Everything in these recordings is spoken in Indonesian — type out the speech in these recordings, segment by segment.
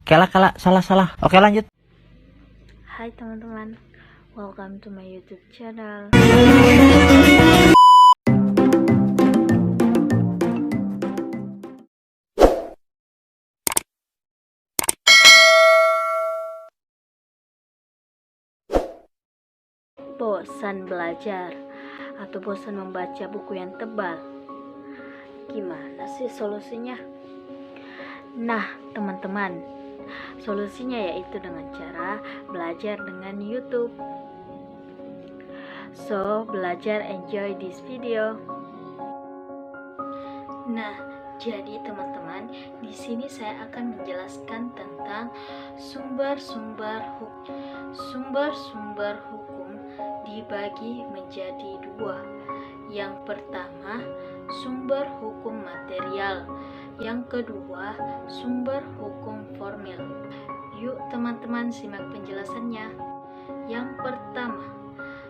Kala salah. Oke, lanjut. Hai teman-teman, welcome to my YouTube channel. Bosan belajar atau bosan membaca buku yang tebal? Gimana sih solusinya? Nah, teman-teman, solusinya yaitu dengan cara belajar dengan YouTube. So, belajar, enjoy this video. Nah, jadi teman-teman, di sini saya akan menjelaskan tentang sumber-sumber hukum dibagi menjadi dua. Yang pertama, sumber hukum material. Yang kedua, sumber hukum formil. Yuk teman-teman simak penjelasannya. Yang pertama,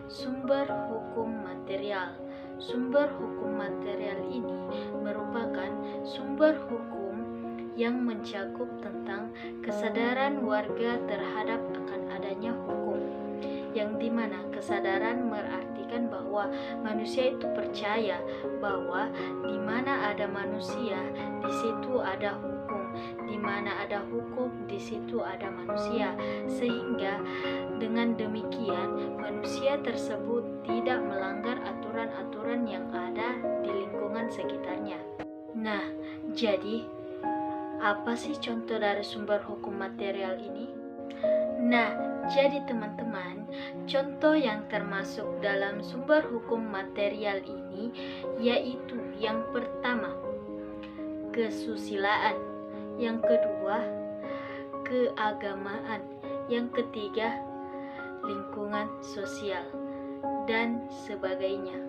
sumber hukum material. Sumber hukum material ini merupakan sumber hukum yang mencakup tentang kesadaran warga terhadap akan adanya hukum, yang dimana kesadaran berartikan bahwa manusia itu percaya bahwa di mana ada manusia, di situ ada hukum, di mana ada hukum, di situ ada manusia, sehingga dengan demikian manusia tersebut tidak melanggar aturan-aturan yang ada di lingkungan sekitarnya. Nah, jadi apa sih contoh dari sumber hukum material ini? Nah, jadi teman-teman, contoh yang termasuk dalam sumber hukum material ini yaitu yang pertama, kesusilaan, yang kedua, keagamaan, yang ketiga, lingkungan sosial, dan sebagainya.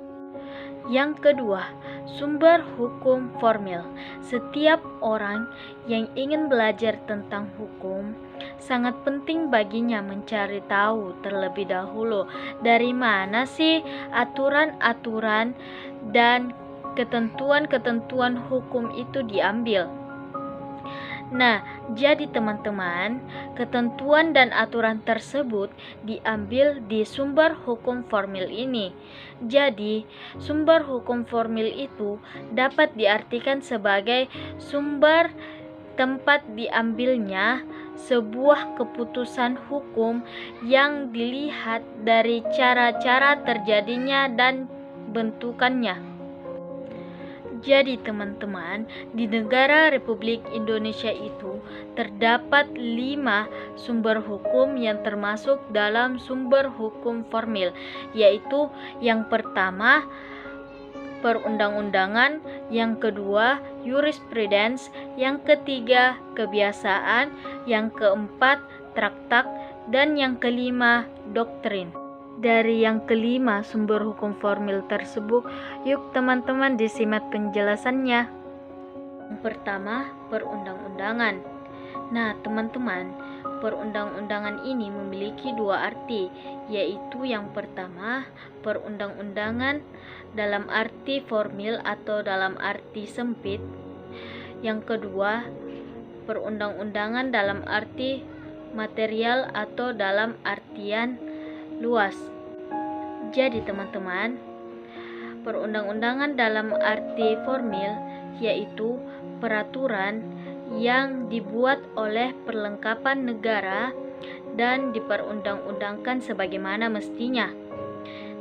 Yang kedua, sumber hukum formil. Setiap orang yang ingin belajar tentang hukum, sangat penting baginya mencari tahu terlebih dahulu dari mana sih aturan-aturan dan ketentuan-ketentuan hukum itu diambil. Nah, jadi teman-teman, ketentuan dan aturan tersebut diambil di sumber hukum formil ini. Jadi, sumber hukum formil itu dapat diartikan sebagai sumber tempat diambilnya sebuah keputusan hukum yang dilihat dari cara-cara terjadinya dan bentukannya. Jadi teman-teman, di negara Republik Indonesia itu terdapat 5 sumber hukum yang termasuk dalam sumber hukum formil, yaitu yang pertama, perundang-undangan, yang kedua, jurisprudens, yang ketiga, kebiasaan, yang keempat, traktat, dan yang kelima, doktrin. Dari yang kelima sumber hukum formil tersebut, yuk teman-teman disimak penjelasannya. Yang pertama, perundang-undangan. Nah teman-teman, perundang-undangan ini memiliki dua arti, yaitu yang pertama, perundang-undangan dalam arti formil atau dalam arti sempit. Yang kedua, perundang-undangan dalam arti material atau dalam artian luas. Jadi teman-teman, perundang-undangan dalam arti formil yaitu peraturan yang dibuat oleh perlengkapan negara dan diperundang-undangkan sebagaimana mestinya.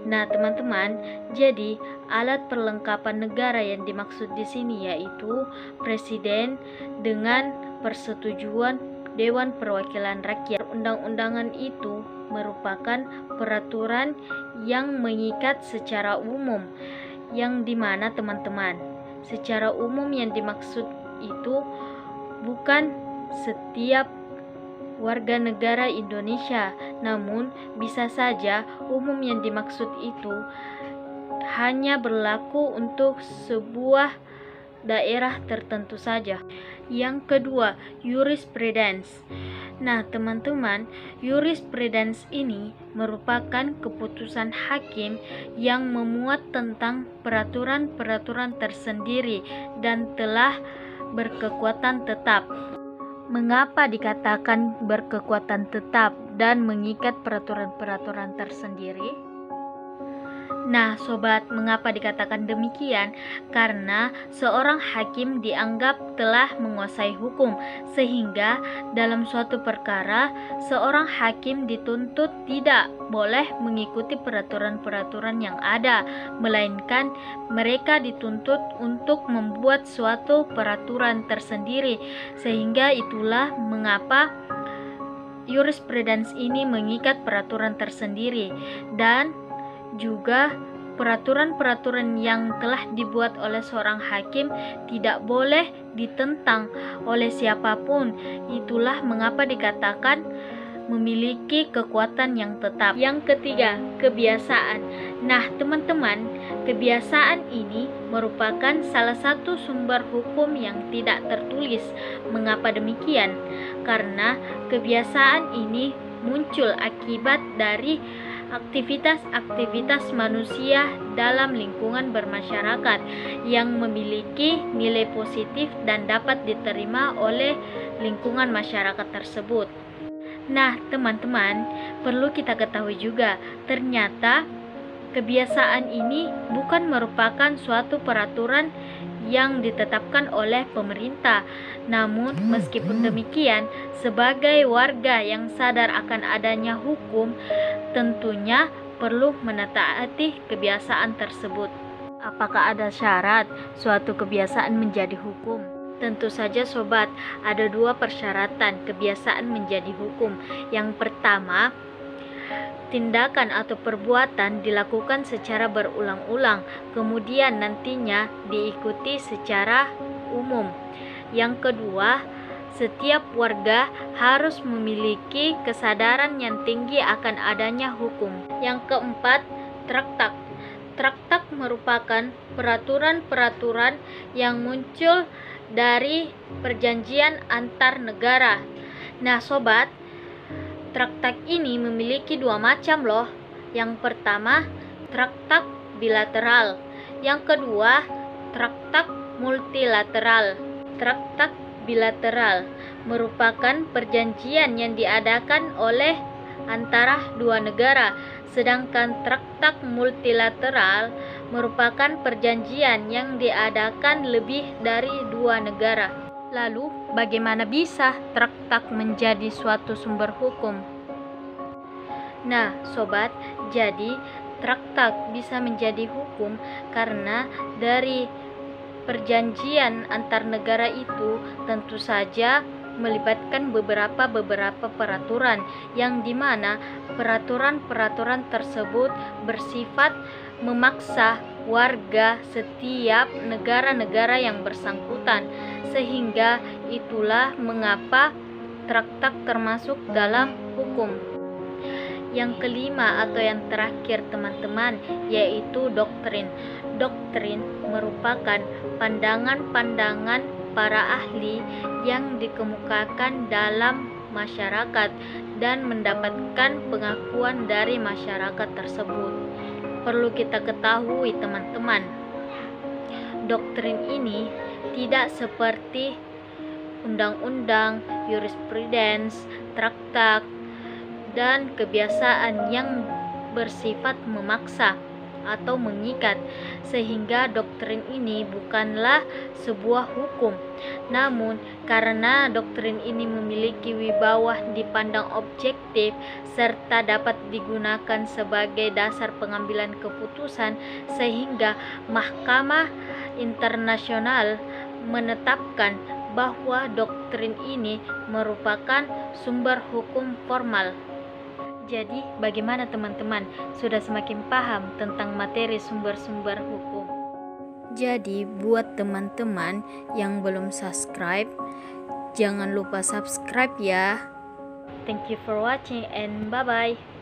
Nah, teman-teman, jadi alat perlengkapan negara yang dimaksud di sini yaitu presiden dengan persetujuan Dewan Perwakilan Rakyat. Undang-undangan itu merupakan peraturan yang mengikat secara umum, yang dimana teman-teman, secara umum yang dimaksud itu bukan setiap warga negara Indonesia, namun bisa saja umum yang dimaksud itu hanya berlaku untuk sebuah daerah tertentu saja. Yang kedua, jurisprudens. Nah teman-teman, jurisprudens ini merupakan keputusan hakim yang memuat tentang peraturan-peraturan tersendiri dan telah berkekuatan tetap. Mengapa dikatakan berkekuatan tetap dan mengikat peraturan-peraturan tersendiri? Nah, sobat, mengapa dikatakan demikian? Karena seorang hakim dianggap telah menguasai hukum, sehingga dalam suatu perkara, seorang hakim dituntut tidak boleh mengikuti peraturan-peraturan yang ada, melainkan mereka dituntut untuk membuat suatu peraturan tersendiri, sehingga itulah mengapa jurisprudensi ini mengikat peraturan tersendiri, dan juga peraturan-peraturan yang telah dibuat oleh seorang hakim tidak boleh ditentang oleh siapapun. Itulah mengapa dikatakan memiliki kekuatan yang tetap. Yang ketiga, kebiasaan. Nah, teman-teman, kebiasaan ini merupakan salah satu sumber hukum yang tidak tertulis. Mengapa demikian? Karena kebiasaan ini muncul akibat dari aktivitas-aktivitas manusia dalam lingkungan bermasyarakat yang memiliki nilai positif dan dapat diterima oleh lingkungan masyarakat tersebut. Nah, teman-teman, perlu kita ketahui juga, ternyata kebiasaan ini bukan merupakan suatu peraturan yang ditetapkan oleh pemerintah. Namun, meskipun demikian, sebagai warga yang sadar akan adanya hukum, tentunya perlu menetaati kebiasaan tersebut. Apakah ada syarat suatu kebiasaan menjadi hukum? Tentu saja, sobat, ada dua persyaratan kebiasaan menjadi hukum. Yang pertama, tindakan atau perbuatan dilakukan secara berulang-ulang, kemudian nantinya diikuti secara umum. Yang kedua, setiap warga harus memiliki kesadaran yang tinggi akan adanya hukum. Yang keempat, traktat. Traktat merupakan peraturan-peraturan yang muncul dari perjanjian antar negara. Nah, sobat, traktat ini memiliki dua macam loh. Yang pertama, traktat bilateral. Yang kedua, traktat multilateral. Traktat bilateral merupakan perjanjian yang diadakan oleh antara dua negara, sedangkan traktat multilateral merupakan perjanjian yang diadakan lebih dari dua negara. Lalu, bagaimana bisa traktat menjadi suatu sumber hukum? Nah, sobat, jadi traktat bisa menjadi hukum karena dari perjanjian antar negara itu tentu saja melibatkan beberapa peraturan, yang dimana peraturan-peraturan tersebut bersifat memaksa warga setiap negara-negara yang bersangkutan, sehingga itulah mengapa traktat termasuk dalam hukum. Yang kelima atau yang terakhir, teman-teman, yaitu doktrin. Doktrin merupakan pandangan-pandangan para ahli yang dikemukakan dalam masyarakat dan mendapatkan pengakuan dari masyarakat tersebut. Perlu kita ketahui, teman-teman, doktrin ini tidak seperti undang-undang, jurisprudensi, traktat, dan kebiasaan yang bersifat memaksa atau mengikat, sehingga doktrin ini bukanlah sebuah hukum. Namun, karena doktrin ini memiliki wibawa dipandang objektif serta dapat digunakan sebagai dasar pengambilan keputusan, sehingga Mahkamah Internasional menetapkan bahwa doktrin ini merupakan sumber hukum formal. Jadi, bagaimana teman-teman? Sudah semakin paham tentang materi sumber-sumber hukum? Jadi, buat teman-teman yang belum subscribe, jangan lupa subscribe ya. Thank you for watching and bye-bye.